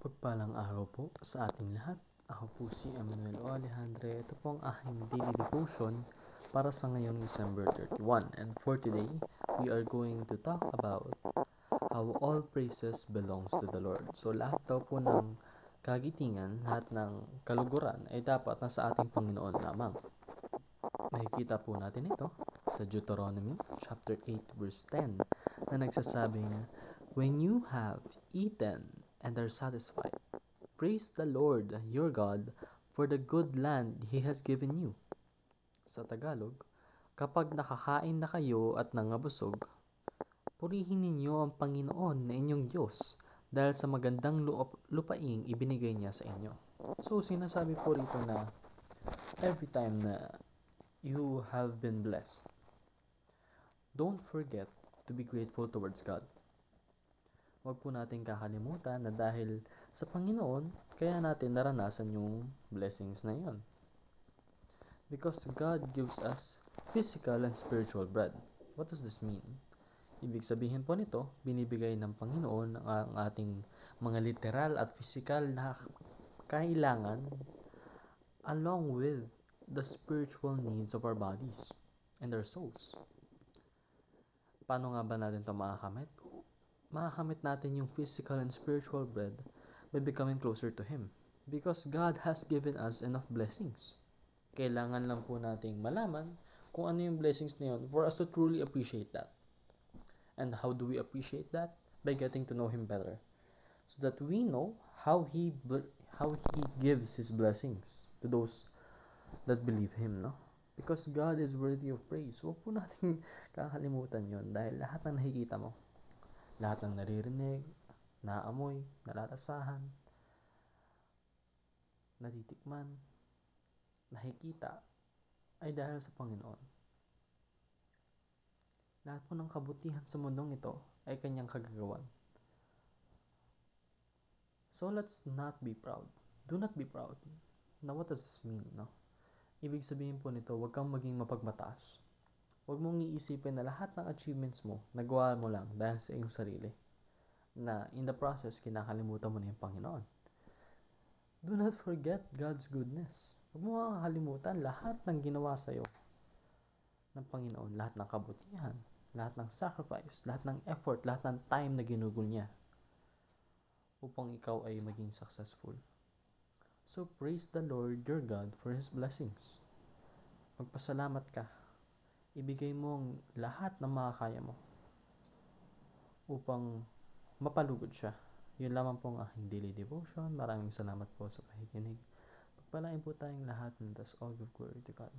Pagpalang araw po sa ating lahat. Ako po si Emmanuel O. Alejandre. Ito po ang aking daily devotion para sa ngayong December 31. And for today, we are going to talk about how all praises belongs to the Lord. So lahat daw po ng kagitingan, lahat ng kaluguran ay dapat nasa ating Panginoon lamang. Makikita po natin ito sa Deuteronomy chapter 8 verse 10 na nagsasabing, "When you have eaten and are satisfied, praise the Lord your God for the good land He has given you." Sa Tagalog, kapag nakakain na kayo at nangabusog, purihin ninyo ang Panginoon na inyong Diyos dahil sa magandang lupaing ibinigay niya sa inyo. So sinasabi po rito na every time na you have been blessed, don't forget to be grateful towards God. Huwag po natin kakalimutan na dahil sa Panginoon, kaya natin naranasan yung blessings na yun. Because God gives us physical and spiritual bread. What does this mean? Ibig sabihin po nito, binibigay ng Panginoon ang ating mga literal at physical na kailangan along with the spiritual needs of our bodies and our souls. Paano nga ba natin ito makakamit? Makakamit natin yung physical and spiritual bread by becoming closer to Him. Because God has given us enough blessings. Kailangan lang po nating malaman kung ano yung blessings na yun for us to truly appreciate that. And how do we appreciate that? By getting to know Him better. So that we know how He gives His blessings to those that believe Him, no? Because God is worthy of praise. Huwag po natin kakalimutan yun dahil lahat ng nakikita mo, lahat ng naririnig, naamoy, nalalasahan, natitikman, nakikita, ay dahil sa Panginoon. Lahat po ng kabutihan sa mundong ito ay Kanyang kagagawan. So let's not be proud. Do not be proud. Now what does this mean, no? Ibig sabihin po nito, huwag kang maging mapagmataas. Huwag mong iisipin na lahat ng achievements mo, nagawa mo lang dahil sa iyong sarili. Na in the process, kinakalimutan mo na yung Panginoon. Do not forget God's goodness. Huwag mo makakalimutan lahat ng ginawa sa'yo ng Panginoon. Lahat ng kabutihan, lahat ng sacrifice, lahat ng effort, lahat ng time na ginugol niya upang ikaw ay maging successful. So praise the Lord your God for His blessings. Magpasalamat ka. Ibigay mo ang lahat ng makakaya mo upang mapalugod siya. Yun lamang po ang aking daily devotion. Maraming salamat po sa pakikinig. Pagpalain po tayong lahat and thus all give glory to God.